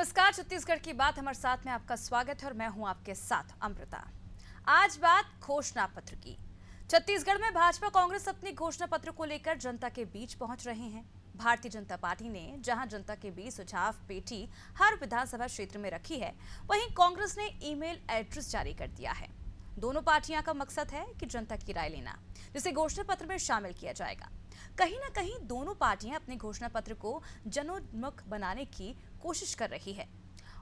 नमस्कार, छत्तीसगढ़ की बात हमारे साथ में आपका स्वागत है और मैं हूं आपके साथ अमृता। आज बात घोषणा पत्र की। छत्तीसगढ़ में भाजपा कांग्रेस अपने घोषणा पत्र को लेकर जनता के बीच पहुंच रहे हैं। भारतीय जनता पार्टी ने जहां जनता के बीच सुझाव पेटी हर विधानसभा क्षेत्र में रखी है, वहीं कांग्रेस ने ईमेल एड्रेस जारी कर दिया है। दोनों पार्टियां का मकसद है कि जनता की राय लेना, जिसे घोषणा पत्र में शामिल किया जाएगा। कहीं ना कहीं दोनों पार्टियां अपने घोषणा पत्र को जनोन्मुख बनाने की कोशिश कर रही है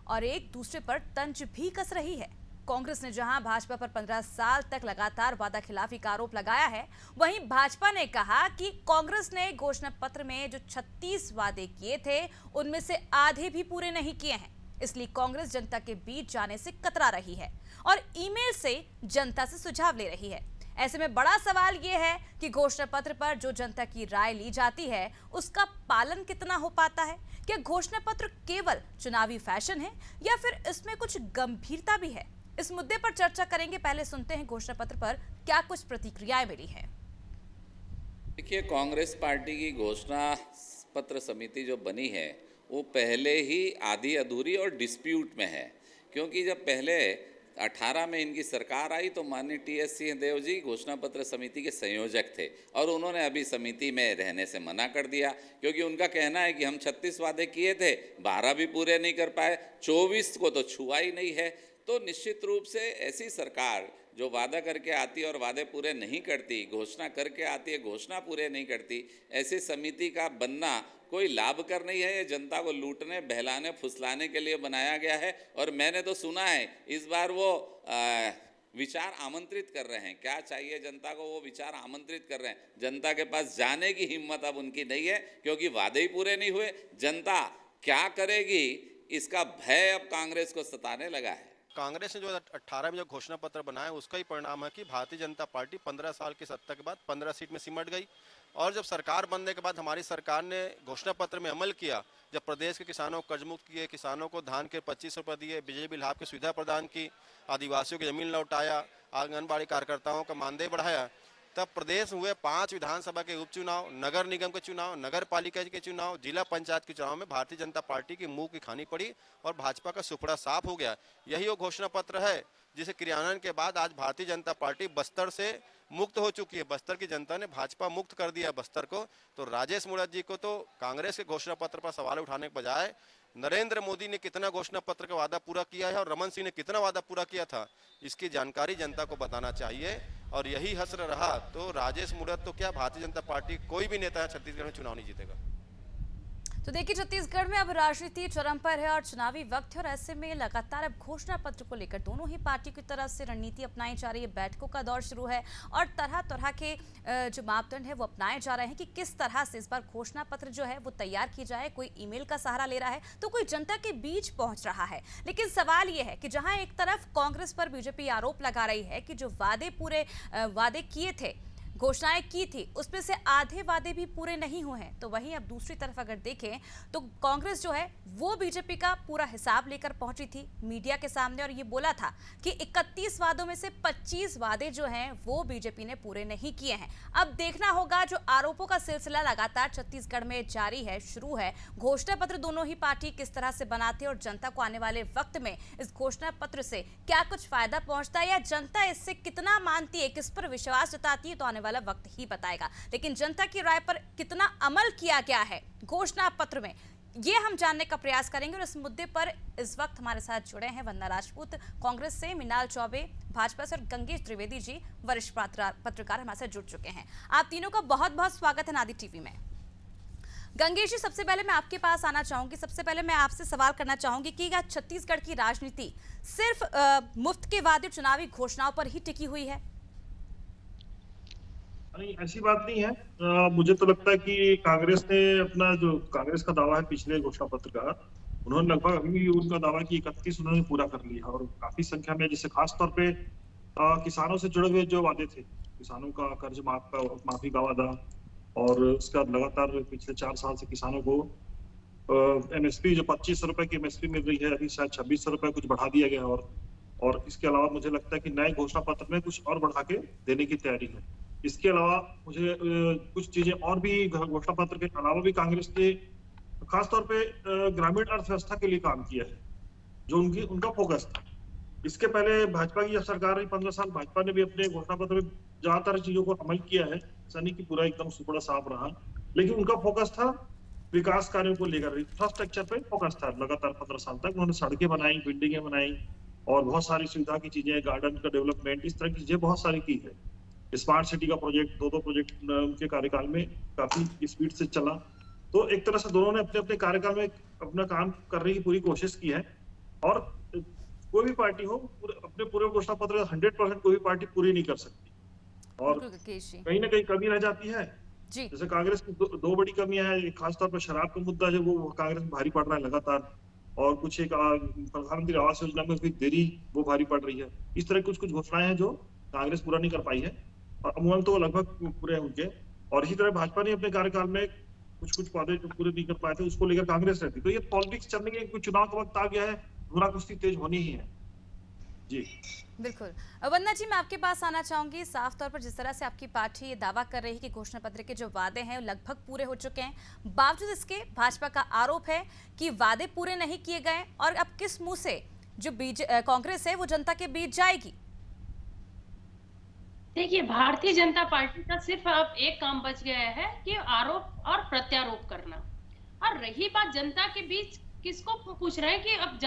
और एक दूसरे पर तंज भी कस रही है। कांग्रेस ने जहां भाजपा पर 15 साल तक लगातार वादा खिलाफी का आरोप लगाया है, वहीं भाजपा ने कहा कि कांग्रेस ने घोषणा पत्र में जो 36 वादे किए थे, उनमें से आधे भी पूरे नहीं किए हैं। इसलिए कांग्रेस जनता के बीच जाने से कतरा रही है और ईमेल से जनता से सुझाव ले रही है। ऐसे में बड़ा सवाल यह है कि घोषणा पत्र पर जो जनता की राय ली जाती है, उसका पालन कितना हो पाता है। क्या घोषणा पत्र केवल चुनावी फैशन है या फिर इसमें कुछ गंभीरता भी है? इस मुद्दे पर चर्चा करेंगे। पहले सुनते हैं घोषणा पत्र पर क्या कुछ प्रतिक्रियाएं मिली हैं। देखिए, कांग्रेस पार्टी की घोषणा पत्र समिति जो बनी है वो पहले ही आधी अधूरी और डिस्प्यूट में है, क्योंकि जब पहले 18 में इनकी सरकार आई तो माननीय टी.एस. सिंहदेव जी घोषणा पत्र समिति के संयोजक थे और उन्होंने अभी समिति में रहने से मना कर दिया, क्योंकि उनका कहना है कि हम 36 वादे किए थे, 12 भी पूरे नहीं कर पाए, 24 को तो छुआ ही नहीं है। तो निश्चित रूप से ऐसी सरकार जो वादा करके आती है और वादे पूरे नहीं करती, घोषणा करके आती है, घोषणा पूरे नहीं करती, ऐसी समिति का बनना कोई लाभकर नहीं है। ये जनता को लूटने, बहलाने, फुसलाने के लिए बनाया गया है। और मैंने तो सुना है इस बार वो विचार आमंत्रित कर रहे हैं। क्या चाहिए जनता को, वो विचार आमंत्रित कर रहे हैं। जनता के पास जाने की हिम्मत अब उनकी नहीं है, क्योंकि वादे ही पूरे नहीं हुए। जनता क्या करेगी, इसका भय अब कांग्रेस को सताने लगा है। कांग्रेस ने जो 18 में जो घोषणा पत्र बनाया, उसका ही परिणाम है कि भारतीय जनता पार्टी 15 साल की सत्ता के बाद 15 सीट में सिमट गई। और जब सरकार बनने के बाद हमारी सरकार ने घोषणा पत्र में अमल किया, जब प्रदेश के किसानों को कर्ज मुक्त किए, किसानों को धान के 25 रुपये दिए, बिजली बिल हाफ की सुविधा प्रदान की, आदिवासियों की जमीन लौटाया, आंगनबाड़ी कार्यकर्ताओं का मानदेय बढ़ाया, तब प्रदेश हुए 5 विधानसभा के उपचुनाव, नगर निगम के चुनाव, नगर पालिका के चुनाव, जिला पंचायत के चुनाव में भारतीय जनता पार्टी की मुंह की खानी पड़ी और भाजपा का सुपड़ा साफ हो गया। यही वो घोषणा पत्र है जिसे क्रियान्वयन के बाद आज भारतीय जनता पार्टी बस्तर से मुक्त हो चुकी है। बस्तर की जनता ने भाजपा मुक्त कर दिया बस्तर को। तो राजेश मूणत जी को तो कांग्रेस के घोषणा पत्र पर सवाल उठाने के बजाय नरेंद्र मोदी ने कितना घोषणा पत्र का वादा पूरा किया है और रमन सिंह ने कितना वादा पूरा किया था, इसकी जानकारी जनता को बताना चाहिए। और यही हसर रहा तो राजेश मूणत तो क्या, भारतीय जनता पार्टी कोई भी नेता छत्तीसगढ़ में चुनाव नहीं जीतेगा। तो देखिए, छत्तीसगढ़ में अब राजनीति चरम पर है और चुनावी वक्त है और ऐसे में लगातार अब घोषणा पत्र को लेकर दोनों ही पार्टी की तरफ से रणनीति अपनाई जा रही है। बैठकों का दौर शुरू है और तरह तरह के जो मापदंड है वो अपनाए जा रहे हैं कि किस तरह से इस बार घोषणा पत्र जो है वो तैयार की जाए। कोई ईमेल का सहारा ले रहा है तो कोई जनता के बीच पहुंच रहा है। लेकिन सवाल ये है कि जहां एक तरफ कांग्रेस पर बीजेपी आरोप लगा रही है कि जो वादे किए थे, घोषणाएं की थी, उसमें से आधे वादे भी पूरे नहीं हुए हैं, तो वहीं अब दूसरी तरफ अगर देखें तो कांग्रेस जो है वो बीजेपी का पूरा हिसाब लेकर पहुंची थी मीडिया के सामने और ये बोला था कि 31 वादों में से 25 वादे जो हैं वो बीजेपी ने पूरे नहीं किए हैं। अब देखना होगा, जो आरोपों का सिलसिला लगातार छत्तीसगढ़ में जारी है, शुरू है। घोषणा पत्र दोनों ही पार्टी किस तरह से बनाते हैं और जनता को आने वाले वक्त में इस घोषणा पत्र से क्या कुछ फायदा पहुंचता है या जनता इससे कितना मानती है, किस पर विश्वास जताती है, तो आने वाला वक्त ही बताएगा। लेकिन जनता की राय पर कितना अमल किया गया है घोषणा पत्र में, ये हम जानने का प्रयास करेंगे। और इस मुद्दे पर इस वक्त हमारे साथ जुड़े हैं वंदना राजपूत कांग्रेस से, मृणाल चौबे भाजपा से और गंगेश त्रिवेदी जी वरिष्ठ पत्रकार हमारे साथ जुड़ चुके हैं। आप तीनों का बहुत बहुत स्वागत है नादी टीवी में। गंगेश जी, सबसे पहले मैं आपके पास आना चाहूंगी। सबसे पहले मैं आपसे सवाल करना चाहूंगी कि क्या छत्तीसगढ़ की राजनीति सिर्फ मुफ्त के वादे, चुनावी घोषणाओं पर ही टिकी हुई है? नहीं, ऐसी बात नहीं है। मुझे तो लगता है कि कांग्रेस ने अपना जो कांग्रेस का दावा है पिछले घोषणा पत्र का, उन्होंने लगभग अभी उनका दावा कि 31 उन्होंने पूरा कर लिया और काफी संख्या में, जैसे खास तौर पे किसानों से जुड़े हुए जो वादे थे, किसानों का कर्ज माफी का वादा और उसका लगातार पिछले 4 साल से किसानों को एमएसपी जो 25 रुपए की एमएसपी मिल रही है, अभी शायद 26 रुपए कुछ बढ़ा दिया गया। और इसके अलावा मुझे लगता है कि नए घोषणा पत्र में कुछ और बढ़ा के देने की तैयारी है। इसके अलावा मुझे कुछ चीजें और भी घोषणा पत्र के अलावा भी कांग्रेस ने खासतौर पे ग्रामीण अर्थव्यवस्था के लिए काम किया है, जो उनका फोकस था। इसके पहले भाजपा की जब सरकार रही 15 साल, भाजपा ने भी अपने घोषणा पत्र में ज्यादातर चीजों को अमल किया है, ऐसा नहीं कि पूरा एकदम सुपड़ा साफ रहा, लेकिन उनका फोकस था विकास कार्यों को लेकर, इंफ्रास्ट्रक्चर पे फोकस था लगातार 15 साल तक। उन्होंने सड़कें बनाई, बिल्डिंगें बनाई और बहुत सारी सुविधा की चीजें, गार्डन का डेवलपमेंट, इस तरह की चीजें बहुत सारी की है। स्मार्ट सिटी का प्रोजेक्ट, दो प्रोजेक्ट उनके कार्यकाल में काफी स्पीड से चला। तो एक तरह से दोनों ने अपने अपने कार्यकाल में अपना काम करने की पूरी कोशिश की है। और कोई भी पार्टी हो, अपने पूरे घोषणा पत्र 100% कोई भी पार्टी पूरी नहीं कर सकती, और बिल्कुल राकेश जी। कहीं ना कहीं कमी रह जाती है। जी जैसे कांग्रेस की दो बड़ी कमियां हैं, खासतौर पर शराब का मुद्दा है, वो कांग्रेस में भारी पड़ रहा है लगातार, और कुछ एक प्रधानमंत्री आवास योजना में भी देरी वो भारी पड़ रही है। इस तरह कुछ कुछ घोषणाएं हैं जो कांग्रेस पूरा नहीं कर पाई है, और अमूमन तो लगभग पूरे हैं उनके। और इसी तरह भाजपा ने अपने कार्यकाल में कुछ कुछ वादे जो पूरे नहीं कर पाए थे, उसको लेकर कांग्रेस रहती। तो ये पॉलिटिक्स चलने के, कुछ चुनाव का वक्त आ गया है, धुरा कुश्ती तेज होनी ही है। जी बिल्कुल। वंदना जी, मैं आपके पास आना चाहूंगी। साफ तौर पर जिस तरह से आपकी पार्टी ये दावा कर रही है कि घोषणा पत्र के जो वादे हैं वो लगभग पूरे हो चुके हैं, बावजूद इसके भाजपा का आरोप है कि वादे पूरे नहीं किए गए, और अब किस मुंह से जो कांग्रेस है वो जनता के बीच जाएगी? देखिए, भारतीय जनता पार्टी का सिर्फ अब एक काम बच गया है कि आरोप और प्रत्यारोप करना। और रही बात जनता के बीच, किसको पूछ रहे हैं कि अब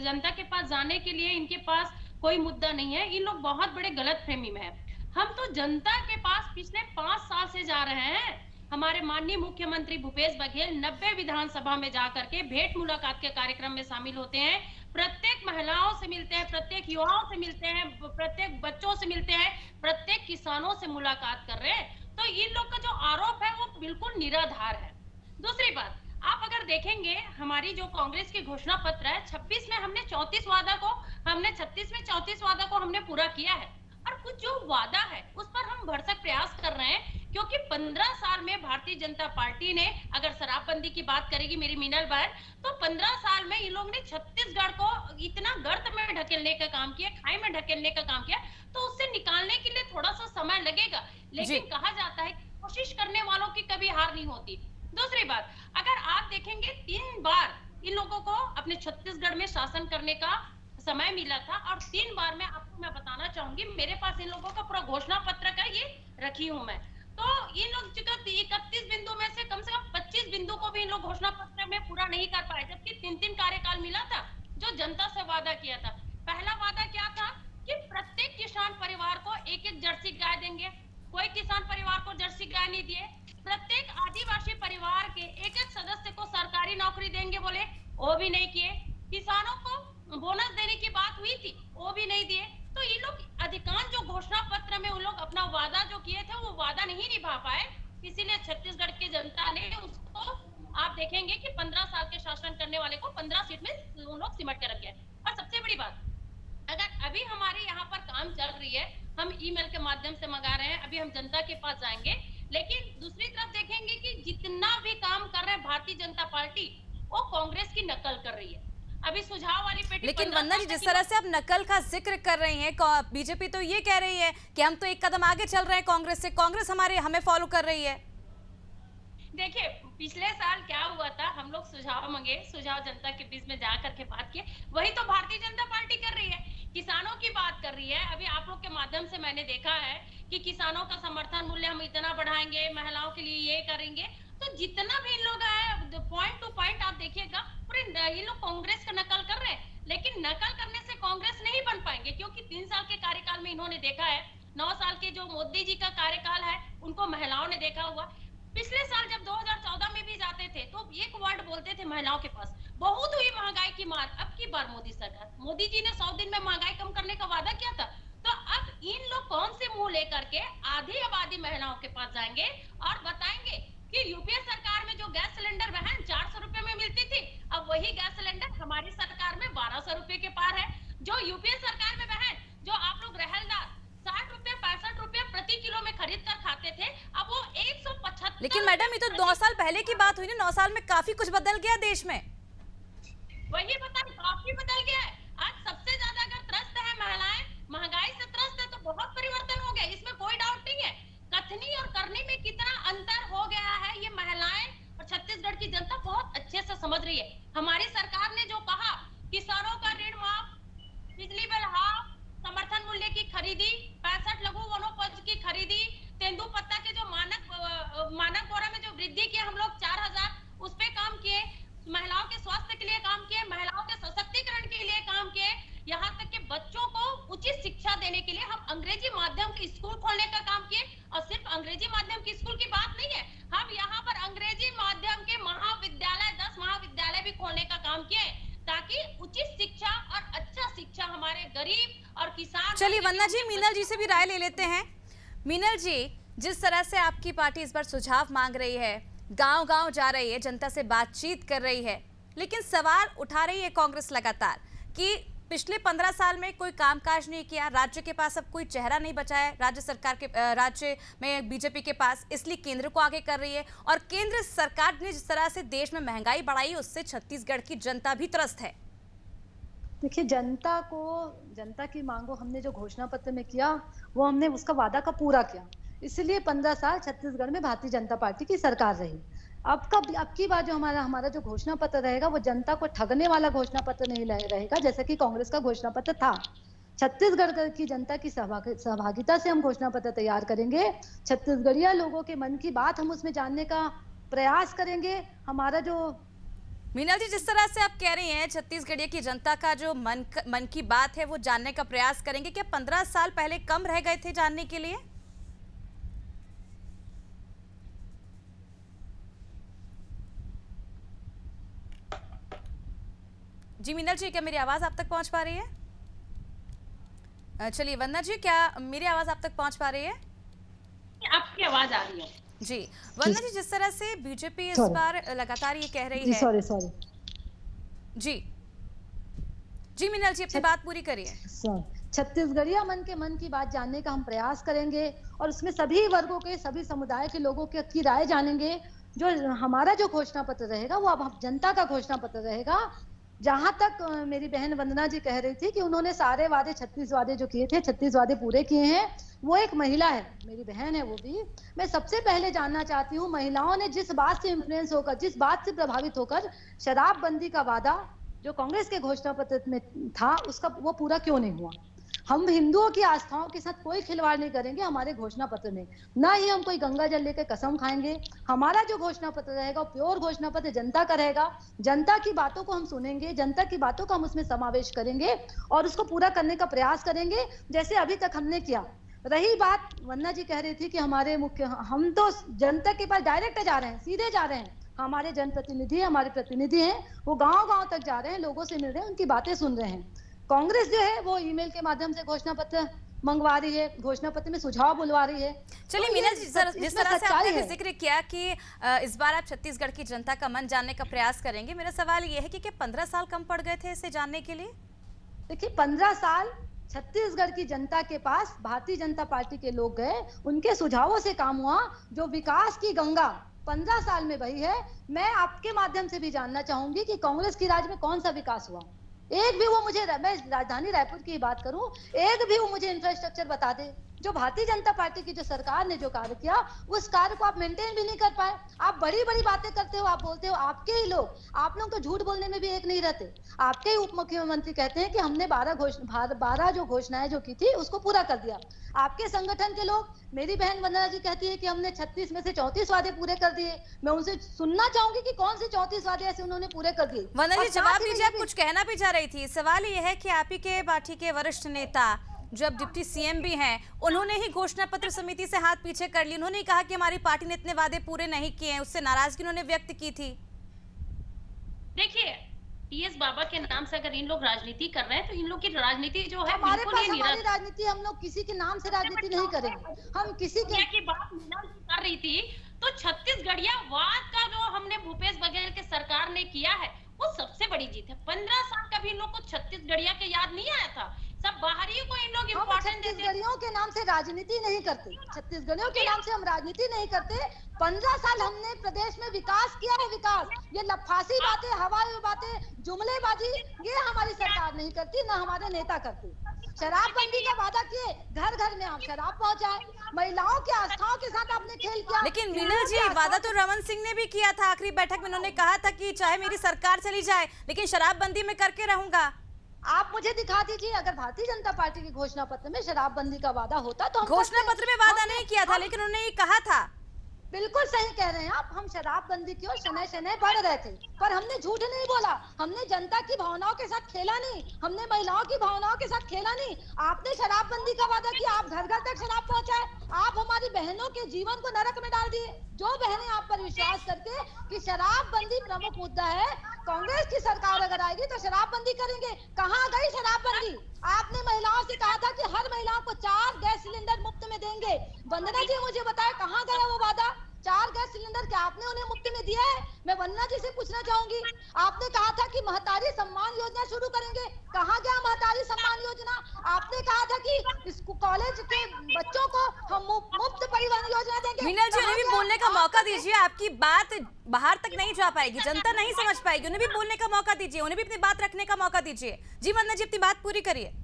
जनता के पास जाने के लिए इनके पास कोई मुद्दा नहीं है। इन लोग बहुत बड़े गलत फहमी में है। हम तो जनता के पास पिछले 5 साल से जा रहे हैं। हमारे माननीय मुख्यमंत्री भूपेश बघेल 90 विधानसभा में जाकर के भेंट मुलाकात के कार्यक्रम में शामिल होते हैं, प्रत्येक महिलाओं से मिलते हैं, प्रत्येक युवाओं से मिलते हैं, प्रत्येक बच्चों से मिलते हैं, प्रत्येक किसानों से मुलाकात कर रहे हैं। तो इन लोग का जो आरोप है वो बिल्कुल निराधार है। दूसरी बात, आप अगर देखेंगे हमारी जो कांग्रेस की घोषणा पत्र है, 26 में हमने 36 वादा को, हमने 36 में 34 वादा को हमने पूरा किया है। और कुछ जो वादा है उस पर हम भरसक प्रयास कर रहे हैं, क्योंकि 15 साल में भारतीय जनता पार्टी ने, अगर शराबबंदी की बात करेगी मेरी मीनल बहन, तो 15 साल में इन लोग ने छत्तीसगढ़ को इतना गर्त में ढकेलने का काम किया, खाई में ढकेलने का काम किया, तो उससे निकालने के लिए थोड़ा सा समय लगेगा। लेकिन कहा जाता है कोशिश करने वालों की कभी हार नहीं होती। दूसरी बात, अगर आप देखेंगे 3 बार इन लोगों को अपने छत्तीसगढ़ में शासन करने का समय मिला था, और 3 बार में आपको मैं बताना चाहूंगी, मेरे पास इन लोगों का पूरा घोषणा पत्र का ये रखी हूं मैं। तो इन लोग 31 बिंदु में से कम 25 बिंदु को भी इन लोग घोषणा पत्र में पूरा नहीं कर पाए, जबकि 3-3 कार्यकाल मिला था जो जनता से वादा किया था। पहला वादा क्या था कि प्रत्येक किसान परिवार को 1-1 जर्सी गाय देंगे। कोई किसान परिवार को जर्सी गाय नहीं दिए। प्रत्येक आदिवासी परिवार के 1-1 सदस्य को सरकारी नौकरी देंगे बोले, वो भी नहीं किए। किसानों को बोनस देने की बात हुई थी, वो भी नहीं दिए। तो ये लोग अधिकांश जो घोषणा पत्र में उन लोग अपना वादा जो किए थे वो वादा नहीं निभा पाए, इसीलिए छत्तीसगढ़ की जनता ने उसको, आप देखेंगे कि 15 साल के शासन करने वाले को 15 सीट में उन लोग सिमट के रख गए। और सबसे बड़ी बात, अगर अभी हमारे यहाँ पर काम चल रही है, हम ईमेल के माध्यम से मंगा रहे हैं, अभी हम जनता के पास जाएंगे, लेकिन दूसरी तरफ देखेंगे कि जितना भी काम कर रहे हैं भारतीय जनता पार्टी, वो कांग्रेस की नकल कर रही है। अभी सुझाव वाली पेटी, लेकिन वंदना जी, जिस तरह से आप नकल का जिक्र कर रही हैं, बीजेपी तो ये कह रही है कि हम तो एक कदम आगे चल रहे हैं कांग्रेस से, कांग्रेस हमें फॉलो कर रही है। देखिए, पिछले साल क्या हुआ था, हम लोग सुझाव मांगे, सुझाव जनता के बीच में जाकर के बात किए, वही तो भारतीय जनता पार्टी कर रही है, किसानों की बात कर रही है। अभी आप लोग के माध्यम से मैंने देखा है कि किसानों का समर्थन मूल्य हम इतना बढ़ाएंगे, महिलाओं के लिए ये करेंगे। तो जितना भी इन लोग है, पॉइंट टू पॉइंट आप देखिएगा, पूरे ये लोग कांग्रेस का नकल कर रहे हैं। लेकिन नकल करने से कांग्रेस नहीं बन पाएंगे, क्योंकि 3 साल के कार्यकाल में इन्होंने देखा है, 9 साल के जो मोदी जी का कार्यकाल है उनको महिलाओं ने देखा हुआ। पिछले साल जब 2014 में भी जाते थे तो एक वर्ड बोलते थे महिलाओं के पास, बहुत हुई महंगाई की मार। अब की बार मोदी सरकार, मोदी जी ने 100 दिन में महंगाई कम करने का वादा किया था। तो अब इन लोग कौन से मुंह लेकर के आधी आबादी महिलाओं के पास जाएंगे और बताएंगे कि यूपीए सरकार में जो गैस सिलेंडर बहन 400 रुपए में मिलती थी, अब वही गैस सिलेंडर हमारी सरकार में 1200 रुपए के पार है। जो यूपीए सरकार में बहन, जो आप लोग रहलदार 60 रुपए 65 रुपए प्रति किलो में खरीद कर खाते थे, अब वो 175। लेकिन मैडम, ये तो 9 साल पहले की बात हुई ना, 9 साल में काफी कुछ बदल गया देश में। वही बता, काफी बदल गया है। आज सबसे ज्यादा अगर त्रस्त है महिलाएं, महंगाई से त्रस्त है, तो बहुत परिवर्तन हो गया, इसमें कोई डाउट नहीं है। कथनी और करनी में कितना अंतर हो गया है, ये महिलाएं और छत्तीसगढ़ की जनता बहुत अच्छे से रही है। हमारी सरकार ने जो कहा किसानों का ऋण माफ, बिजली बिल हाफ, समर्थन मूल्य की खरीदी, 65 लघु वनोपज की खरीदी, तेंदुपत्ता के जो मानक बोरा में जो वृद्धि की हम लोग 4000 उस पे काम किए, महिलाओं के स्वास्थ्य के लिए काम किए, महिलाओं के सशक्तिकरण के लिए काम किए, यहाँ तक कि बच्चों को उचित शिक्षा देने के लिए हम अंग्रेजी माध्यम के स्कूल खोलने का काम किए। और सिर्फ अंग्रेजी माध्यम के स्कूल की बात नहीं है, हम यहाँ पर अंग्रेजी माध्यम के महाविद्यालय 10 महाविद्यालय भी खोलने का काम किए, ताकि उचित शिक्षा और अच्छा शिक्षा हमारे गरीब और किसान। चलिए वंदना जी, मीनल जी से भी राय ले लेते हैं। मीनल जी, जिस तरह से आपकी पार्टी इस बार सुझाव मांग रही है, गांव-गांव जा रही है, जनता से बातचीत कर रही है, लेकिन सवाल उठा रही है कांग्रेस लगातार कि पिछले 15 साल में कोई कामकाज नहीं किया, राज्य के पास अब कोई चेहरा नहीं बचा है, राज्य सरकार के राज्य में बीजेपी के पास, इसलिए केंद्र को आगे कर रही है। और केंद्र सरकार ने जिस तरह से देश में महंगाई बढ़ाई, उससे छत्तीसगढ़ की जनता भी त्रस्त है। देखिए, जनता की मांगों हमने जो घोषणा पत्र में किया, वो हमने उसका वादा का पूरा किया, इसलिए 15 साल छत्तीसगढ़ में भारतीय जनता पार्टी की सरकार रही। अब की बार जो हमारा जो घोषणा पत्र रहेगा, वो जनता को ठगने वाला घोषणा पत्र नहीं रहेगा, जैसे कि कांग्रेस का घोषणा पत्र था। छत्तीसगढ़ की जनता की सहभागिता से हम घोषणा पत्र तैयार करेंगे। छत्तीसगढ़िया लोगों के मन की बात हम उसमें जानने का प्रयास करेंगे। हमारा जो मीनल जी, जिस तरह से आप कह रही हैं छत्तीसगढ़ की जनता का जो मन की बात है वो जानने का प्रयास करेंगे, क्या 15 साल पहले कम रह गए थे जानने के लिए? जी मीनल जी, क्या मेरी आवाज आप तक पहुंच पा रही है? चलिए वंदना जी, क्या मेरी आवाज आप तक पहुंच पा रही है? आपकी आवाज आ रही है जी। वंदना जी, जिस तरह से बीजेपी इस बार लगातार ये कह रही है। सॉरी जी जी मीनल जी, अपनी बात पूरी करिए। छत्तीसगढ़िया मन की बात जानने का हम प्रयास करेंगे और उसमें सभी वर्गों के, सभी समुदाय के लोगों की राय जानेंगे। जो हमारा जो घोषणा पत्र रहेगा, वो अब जनता का घोषणा पत्र रहेगा। जहां तक मेरी बहन वंदना जी कह रही थी कि उन्होंने सारे वादे 36 वादे जो किए थे, 36 वादे पूरे किए हैं, वो एक महिला है, मेरी बहन है वो भी। मैं सबसे पहले जानना चाहती हूँ, महिलाओं ने जिस बात से इन्फ्लुएंस होकर, जिस बात से प्रभावित होकर शराबबंदी का वादा जो कांग्रेस के घोषणा पत्र में था, उसका वो पूरा क्यों नहीं हुआ? हम हिंदुओं की आस्थाओं के साथ कोई खिलवाड़ नहीं करेंगे हमारे घोषणा पत्र में, ना ही हम कोई गंगा जल लेकर कसम खाएंगे। हमारा जो घोषणा पत्र रहेगा, वो प्योर घोषणा पत्र जनता का रहेगा। जनता की बातों को हम सुनेंगे, जनता की बातों का हम उसमें समावेश करेंगे और उसको पूरा करने का प्रयास करेंगे, जैसे अभी तक हमने किया। रही बात, वंदना जी कह रही थी कि हम तो जनता के पास डायरेक्ट जा रहे हैं, सीधे जा रहे हैं। हमारे जनप्रतिनिधि, हमारे प्रतिनिधि हैं, वो गांव-गांव तक जा रहे हैं, लोगों से मिल रहे हैं, उनकी बातें सुन रहे हैं। कांग्रेस जो है वो ईमेल के माध्यम से घोषणा पत्र मंगवा रही है, घोषणा पत्र में सुझाव बुलवा रही है। चलिए मीनल जी, जिस तरह से आपने जिक्र किया कि इस बार आप छत्तीसगढ़ की जनता का मन जानने का प्रयास करेंगे, मेरा सवाल ये है कि क्या 15 साल कम पड़ गए थे इसे जानने के लिए? देखिए, 15 साल छत्तीसगढ़ की जनता के पास भारतीय जनता पार्टी के लोग गए, उनके सुझावों से काम हुआ। जो विकास की गंगा 15 साल में बही है, मैं आपके माध्यम से भी जानना चाहूंगी कि कांग्रेस की राज में कौन सा विकास हुआ। एक भी वो मुझे, मैं राजधानी रायपुर की बात करूं, एक भी वो मुझे इंफ्रास्ट्रक्चर बता दे। जो भारतीय जनता पार्टी की जो सरकार ने जो कार्य किया, उस कार्य को आप मेंटेन भी नहीं कर पाए। आप बड़ी बड़ी बातें करते हो, आप बोलते हो, आपके ही लोग, आप लोग तो झूठ बोलने में भी एक नहीं रहते। आपके ही उप मुख्यमंत्री कहते हैं कि हमने 12 जो घोषणाएं जो की थी उसको पूरा कर दिया। आपके संगठन के लोग, मेरी बहन वंदना जी कहती है कि हमने 36 में से 34 वादे पूरे कर दिए। मैं उनसे सुनना चाहूंगी कि कौन से 34 वादे ऐसे उन्होंने पूरे कर दिए। वंदना जी, जवाब दीजिए, आप कुछ कहना भी चाह रही थी। सवाल ये है कि आप ही के पार्टी के वरिष्ठ नेता, जो अब डिप्टी सीएम भी हैं, उन्होंने ही घोषणा पत्र समिति से हाथ पीछे कर ली। उन्होंने कहा कि हमारी पार्टी ने इतने वादे पूरे नहीं किए हैं, उससे नाराजगी उन्होंने व्यक्त की थी। देखिए, टीएस बाबा के नाम से अगर इन लोग राजनीति कर रहे हैं, तो इन लोग की राजनीति जो है हमारे बिल्कुल पास हमारी राजनीति, हम लोग किसी के नाम से राजनीति नहीं करेंगे। हम किसी की बात कर रही थी, तो छत्तीसगढ़िया वाद का जो हमने भूपेश बघेल के सरकार ने किया है, वो सबसे बड़ी जीत है। 15 साल कभी इन लोग को छत्तीसगढ़िया के याद नहीं आया था, सब बाहरियों को इन लोग इम्पोर्टेंस देते। छत्तीसगढ़ियों के नाम से राजनीति नहीं करते, छत्तीसगढ़ियों के नाम से हम राजनीति नहीं करते। 15 साल हमने प्रदेश में विकास किया है। विकास, ये लफासी बातें, हवाई बातें, जुमलेबाजी, ये हमारी सरकार नहीं करती, ना हमारे नेता करते। शराबबंदी का वादा किए, घर घर में आप शराब पहुंचाए, महिलाओं की आस्थाओं के साथ आपने खेल किया। लेकिन मीनल जी, वादा तो रमन सिंह ने भी किया था आखिरी बैठक में। उन्होंने कहा था कि चाहे मेरी सरकार चली जाए लेकिन शराबबंदी में करके रहूंगा। आप मुझे दिखा दीजिए, अगर भारतीय जनता पार्टी के घोषणा पत्र में शराबबंदी का वादा होता तो हम घोषणा पत्र में वादा नहीं किया था, लेकिन उन्होंने ये कहा था। बिल्कुल सही कह रहे हैं आप, हम शराबबंदी की ओर शनय शनय बढ़ रहे थे, पर हमने झूठ नहीं बोला, हमने जनता की भावनाओं के साथ खेला नहीं, हमने महिलाओं की भावनाओं के साथ खेला नहीं। आपने शराबबंदी का वादा किया, आप घर घर तक शराब पहुंचाए, आप हमारी बहनों के जीवन को नरक में डाल दिए। जो बहनें आप पर विश्वास करके कि शराबबंदी प्रमुख मुद्दा है, कांग्रेस की सरकार अगर आएगी तो शराबबंदी करेंगे, कहाँ गई शराबबंदी? आपने महिलाओं से कहा था कि हर महिलाओं को 4 गैस सिलेंडर मुफ्त में देंगे। वंदना जी मुझे बताए कहाँ गया वो वादा? 4 गैस सिलेंडर क्या आपने उन्हें मुफ्त में दिया है? मैं वंदना जी से पूछना चाहूंगी, आपने कहा था कि महतारी सम्मान योजना शुरू करेंगे, कहाँ गया महतारी सम्मान योजना? आपने कहा था कि कॉलेज के बच्चों को हम मुफ्त परिवहन योजना देंगे। मीनल जी, उन्हें भी बोलने का मौका दीजिए, आपकी बात बाहर तक नहीं जा पाएगी, जनता नहीं समझ पाएगी। उन्हें भी बोलने का मौका दीजिए, उन्हें भी अपनी बात रखने का मौका दीजिए। जी वंदना जी, अपनी बात पूरी करिए।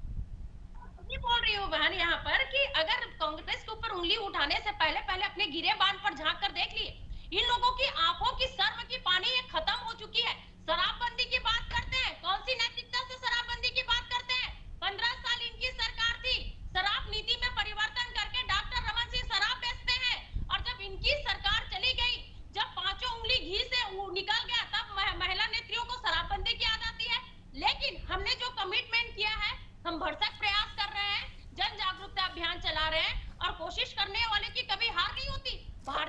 बोल रही हूँ बहन यहाँ पर कि अगर कांग्रेस के ऊपर उंगली उठाने से पहले पहले अपने गिरेबान पर झांक कर देख लिए, इन लोगों की आंखों की शर्म की पानी ये खत्म हो चुकी है। शराबबंदी की बात करते हैं, कौन सी नैतिकता से शराबबंदी की बात करते हैं? 15 साल इनकी सरकार थी, शराब नीति में परिवर्तन करके डॉक्टर रमन सिंह शराब बेचते हैं, और जब इनकी सरकार चली गई, जब 5 उंगली घी से निकल गया, तब महिला नेत्रियों को शराबबंदी की याद आती है। लेकिन हमने जो कमिटमेंट किया है, हम भरसक प्रयास कर रहे हैं, जन जागरूकता अभियान चला रहे हैं, और कोशिश करने वाले की कभी हार नहीं होती।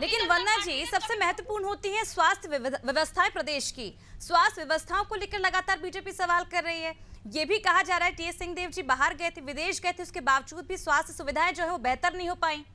लेकिन वंदना जी, सबसे महत्वपूर्ण होती है स्वास्थ्य व्यवस्थाएं प्रदेश की। स्वास्थ्य व्यवस्थाओं को लेकर लगातार बीजेपी सवाल कर रही है। ये भी कहा जा रहा है टीएस सिंहदेव जी बाहर गए थे, विदेश गए थे, उसके बावजूद भी स्वास्थ्य सुविधाएं जो है वो बेहतर नहीं हो पाई।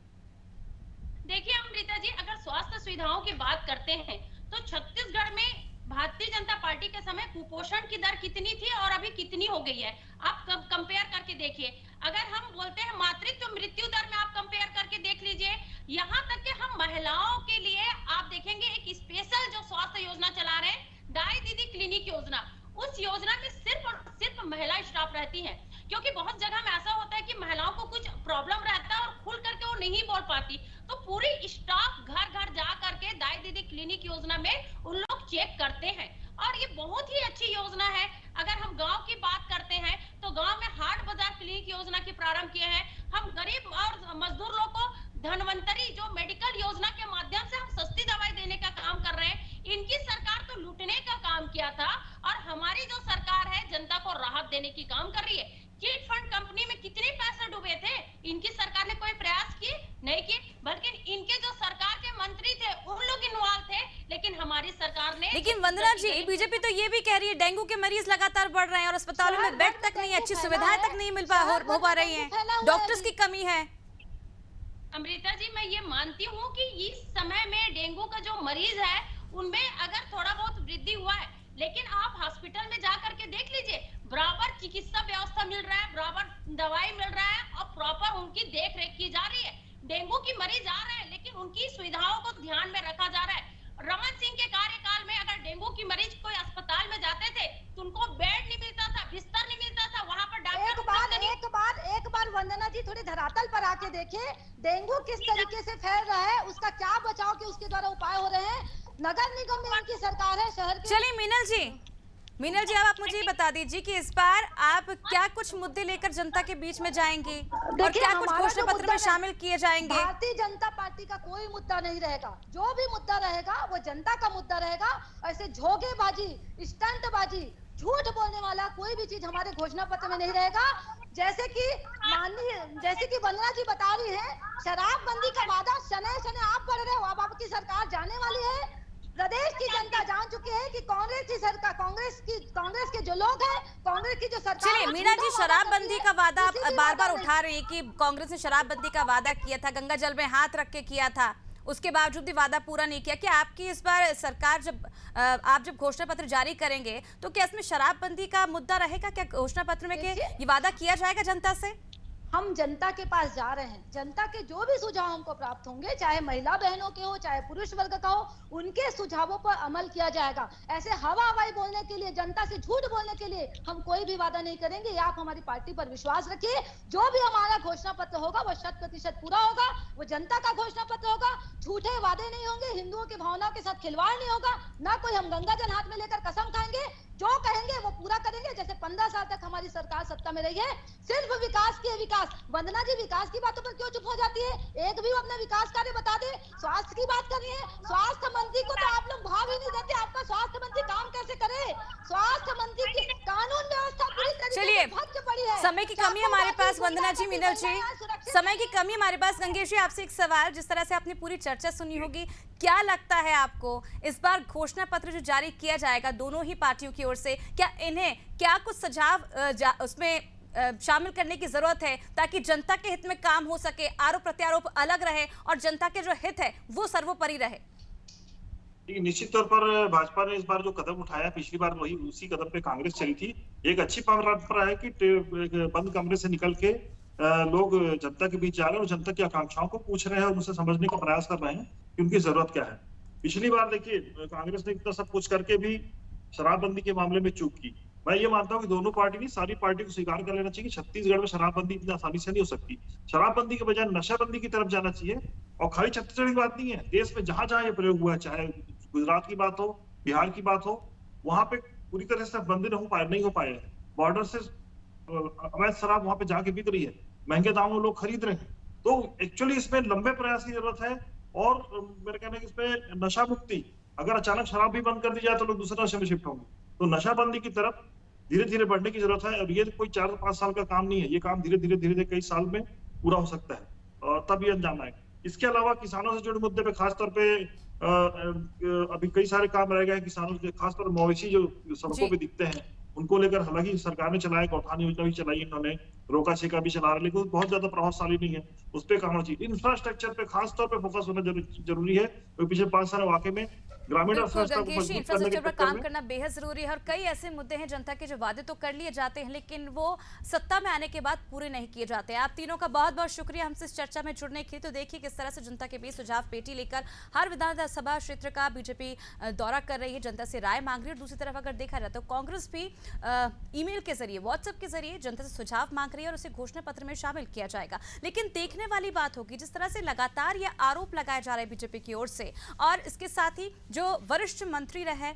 देखिए अमृता जी, अगर स्वास्थ्य सुविधाओं की बात करते हैं तो छत्तीसगढ़ में भारतीय जनता पार्टी के समय कुपोषण की दर कितनी थी और अभी कितनी हो गई है, आप कंपेयर करके देखिए। अगर हम बोलते हैं मातृत्व मृत्यु दर में आप कंपेयर करके देख लीजिए। यहाँ तक कि हम महिलाओं के लिए आप देखेंगे एक स्पेशल जो स्वास्थ्य योजना चला रहे हैं, दाई दीदी क्लिनिक योजना, उस योजना में सिर्फ और सिर्फ महिला स्टाफ रहती हैं, क्योंकि बहुत जगह में ऐसा होता है कि महिलाओं को कुछ प्रॉब्लम रहता है और खुल करके वो नहीं बोल पाती, तो पूरी स्टाफ घर घर जा करके दाई दीदी क्लिनिक योजना में उन लोग चेक करते हैं, और ये बहुत ही अच्छी योजना है। अगर हम गांव की बात करते हैं तो गांव में हाट बाजार क्लिनिक योजना की प्रारंभ किए हैं। हम गरीब और मजदूर लोग को धनवंतरी जो मेडिकल योजना के माध्यम से हम सस्ती दवाई देने का काम कर रहे हैं। इनकी सरकार तो लूटने का काम किया था, और हमारी जो सरकार है जनता को राहत देने की काम कर रही है। चिट फंड कंपनी में कितने पैसे डूबे थे, इनकी सरकार ने कोई प्रयास किए नहीं किए, बल्कि इनके जो सरकार के मंत्री थे उन लोग इन्वॉल्व थे, लेकिन हमारी सरकार ने। लेकिन वंदना जी, बीजेपी तो ये भी कह रही है डेंगू के मरीज लगातार बढ़ रहे हैं और अस्पतालों में बेड तक नहीं, अच्छी सुविधाएं तक नहीं हो पा रही है, डॉक्टर्स की कमी है। अमृता जी, मैं ये मानती हूँ कि इस समय में डेंगू का जो मरीज है उनमें अगर थोड़ा बहुत वृद्धि हुआ है, लेकिन आप हॉस्पिटल में जा करके देख लीजिए, बराबर चिकित्सा व्यवस्था मिल रहा है, बराबर दवाई मिल रहा है, और प्रॉपर उनकी देख रेख की जा रही है। डेंगू की मरीज आ रहे हैं, लेकिन उनकी सुविधाओं को ध्यान में रखा जा रहा है। रमन सिंह के कार्यकाल में अगर डेंगू की मरीज कोई अस्पताल में जाते थे तो उनको बेड नहीं मिलता था, बिस्तर नहीं मिलता था, वहाँ पर डॉक्टर एक बार वंदना जी थोड़ी धरातल पर आके देखिए, डेंगू किस तरीके से फैल रहा है, उसका क्या बचाव के उसके द्वारा उपाय हो रहे हैं। नगर निगम में उनकी सरकार है, शहर के। चलिए मीनल जी, अब आप मुझे बता दीजिए कि इस बार आप क्या कुछ मुद्दे लेकर जनता के बीच में जाएंगी और क्या कुछ घोषणा पत्र में शामिल किए जाएंगे? भारतीय जनता पार्टी का कोई मुद्दा नहीं रहेगा, जो भी मुद्दा रहेगा वो जनता का मुद्दा रहेगा। ऐसे झोंकेबाजी, स्टंटबाजी, झूठ बोलने वाला कोई भी चीज हमारे घोषणा पत्र में नहीं रहेगा। जैसे कि वंदना जी बता रही है, शराबबंदी का वादा शनै शनै आप कर रहे हो, अब आपकी सरकार जाने वाली है। प्रदेश की जनता जान चुकी है कि कांग्रेस की सरकार, कांग्रेस के जो लोग हैं, कांग्रेस की जो सरकार। चलिए मीना जी, शराबबंदी का वादा आप बार बार उठा रही है कि कांग्रेस ने शराबबंदी का वादा किया था, गंगा जल में हाथ रख के किया था, उसके बावजूद भी वादा पूरा नहीं किया। क्या आपकी इस बार सरकार आप जब घोषणा पत्र जारी करेंगे तो क्या इसमें शराबबंदी का मुद्दा रहेगा? क्या घोषणा पत्र में ये वादा किया जाएगा जनता से? हम जनता के पास जा रहे हैं, जनता के जो भी सुझाव हमको प्राप्त होंगे, चाहे महिला बहनों के हो चाहे पुरुष वर्ग का हो, उनके सुझावों पर अमल किया जाएगा। ऐसे हवाई बोलने के लिए, जनता से झूठ बोलने के लिए हम कोई भी वादा नहीं करेंगे। आप हमारी पार्टी पर विश्वास रखिए, जो भी हमारा घोषणा पत्र होगा वो 100% पूरा होगा, वो जनता का घोषणा पत्र होगा। झूठे वादे नहीं होंगे, हिंदुओं की भावनाओं के साथ खिलवाड़ नहीं होगा, ना कोई हम गंगा जल हाथ में लेकर कसम खाएंगे। जो कहेंगे वो पूरा करेंगे। जैसे 15 साल तक हमारी सरकार सत्ता में रही है, सिर्फ विकास के विकास। वंदना जी विकास की बातों पर क्यों चुप हो जाती है? एक भी वो अपना विकास कार्य बता दे। स्वास्थ्य की बात कर रही है, स्वास्थ्य मंत्री को तो आप लोग भाव ही नहीं देते। आपका स्वास्थ्य मंत्री काम कैसे करे? स्वास्थ्य मंत्री की कानून व्यवस्था पूरी तरीके चलिए, से भंग पड़ी है। समय की कमी हमारे पास। वंदना जी, मीनल जी, समय की कमी हमारे पास। गंगेश जी, आपसे एक सवाल, जिस तरह से आपने पूरी चर्चा सुनी होगी, क्या लगता है आपको इस बार घोषणा पत्र जो जारी किया जाएगा दोनों ही पार्टियों की ओर से, क्या इन्हें क्या कुछ सुझाव उसमें शामिल करने की जरूरत है ताकि जनता के हित में काम हो सके, आरोप प्रत्यारोप अलग रहे और जनता के जो हित है वो सर्वोपरि रहे? निश्चित तौर पर भाजपा ने इस बार जो कदम उठाया, पिछली बार वही उसी कदम पे कांग्रेस चली थी। एक अच्छी परंपरा है कि बंद कमरे से निकल के लोग जनता के बीच जा रहे हैं और जनता की आकांक्षाओं को पूछ रहे हैं और उनसे समझने का प्रयास कर रहे हैं कि उनकी जरूरत क्या है। पिछली बार देखिए, कांग्रेस ने इतना सब कुछ करके भी शराबबंदी के मामले में चूक की। मैं ये मानता हूँ कि दोनों पार्टी नहीं, सारी पार्टी को स्वीकार कर लेना चाहिए। छत्तीसगढ़ में शराबबंदी इतनी आसानी से नहीं हो सकती। शराबबंदी के बजाय नशाबंदी की तरफ जाना चाहिए। और खाली छत्तीसगढ़ की बात नहीं है, देश में जहां जहां ये प्रयोग हुआ है, चाहे गुजरात की बात हो, बिहार की बात हो, वहां पे पूरी तरह से बंदी नहीं हो पाए। बॉर्डर से अवैध शराब वहां पे जाके बिक रही है, महंगे दामों में लोग खरीद रहे हैं। तो एक्चुअली इसमें लंबे प्रयास की जरूरत है। और मेरे कहने की इसमें नशा मुक्ति, अगर अचानक शराब भी बंद कर दी जाए तो लोग दूसरे नशे में शिफ्ट होंगे। तो नशाबंदी की तरफ धीरे धीरे बढ़ने की जरूरत है। और ये कोई 4-5 साल का काम नहीं है, ये काम धीरे धीरे कई साल में पूरा हो सकता है और तब ये अंजाम आएगा। इसके अलावा किसानों से जुड़े मुद्दे पे खासतौर पे अभी कई सारे काम रह गए हैं। किसानों के खासतौर मवेशी जो सड़कों पे दिखते हैं, उनको लेकर हालांकि सरकार ने चलाया, गौठान योजना भी चलाई, इन्होंने रोका छेका भी चला रहे, लेकिन बहुत ज्यादा प्रभावशाली नहीं है। उस पर काम होना चाहिए। इंफ्रास्ट्रक्चर पे खासतौर पे फोकस होना जरूरी है, क्योंकि पिछले 5 साल वाकई में ग्रामीण अर्थव्यवस्था को मजबूत करने के पर चक्कर काम में करना बेहद जरूरी है। और कई ऐसे मुद्दे हैं जनता के जो वादे तो कर लिए जाते हैं लेकिन वो सत्ता में आने के बाद पूरे नहीं किए जाते। आप तीनों का बहुत बहुत शुक्रिया हमसे इस चर्चा में जुड़ने के लिए। तो देखिए किस तरह से जनता के बीच सुझाव पेटी लेकर हर विधानसभा क्षेत्र का बीजेपी दौरा कर रही है, जनता से राय मांग रही है। और दूसरी तरफ अगर देखा जाए तो कांग्रेस भी ईमेल के जरिए, व्हाट्सएप के जरिए जनता से सुझाव मांग रही है और उसे घोषणा पत्र में शामिल किया जाएगा। लेकिन देखने वाली बात होगी जिस तरह से लगातार ये आरोप लगाए जा रहे हैं बीजेपी की ओर से, और इसके साथ ही जो वरिष्ठ मंत्री रहे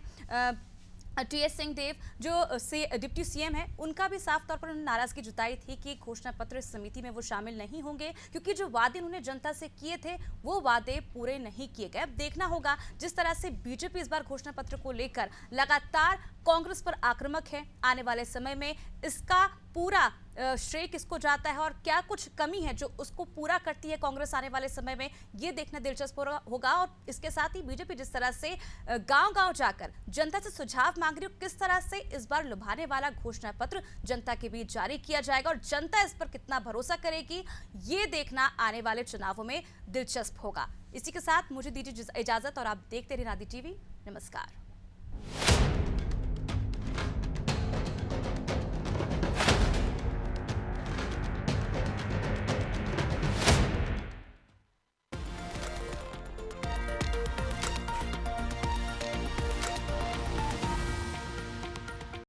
टीएस सिंहदेव जो डिप्टी सीएम है, उनका भी साफ तौर पर उन्होंने नाराजगी जताई थी कि घोषणा पत्र समिति में वो शामिल नहीं होंगे क्योंकि जो वादे उन्होंने जनता से किए थे वो वादे पूरे नहीं किए गए। अब देखना होगा जिस तरह से बीजेपी इस बार घोषणा पत्र को लेकर लगातार कांग्रेस पर आक्रामक है, आने वाले समय में इसका पूरा श्रेय किसको जाता है और क्या कुछ कमी है जो उसको पूरा करती है कांग्रेस आने वाले समय में, ये देखना दिलचस्प होगा। और इसके साथ ही बीजेपी जिस तरह से गांव-गांव जाकर जनता से सुझाव मांग रही है, किस तरह से इस बार लुभाने वाला घोषणा पत्र जनता के बीच जारी किया जाएगा और जनता इस पर कितना भरोसा करेगी, ये देखना आने वाले चुनावों में दिलचस्प होगा। इसी के साथ मुझे दीजिए इजाजत और आप देखते रहिए नादी टीवी। नमस्कार।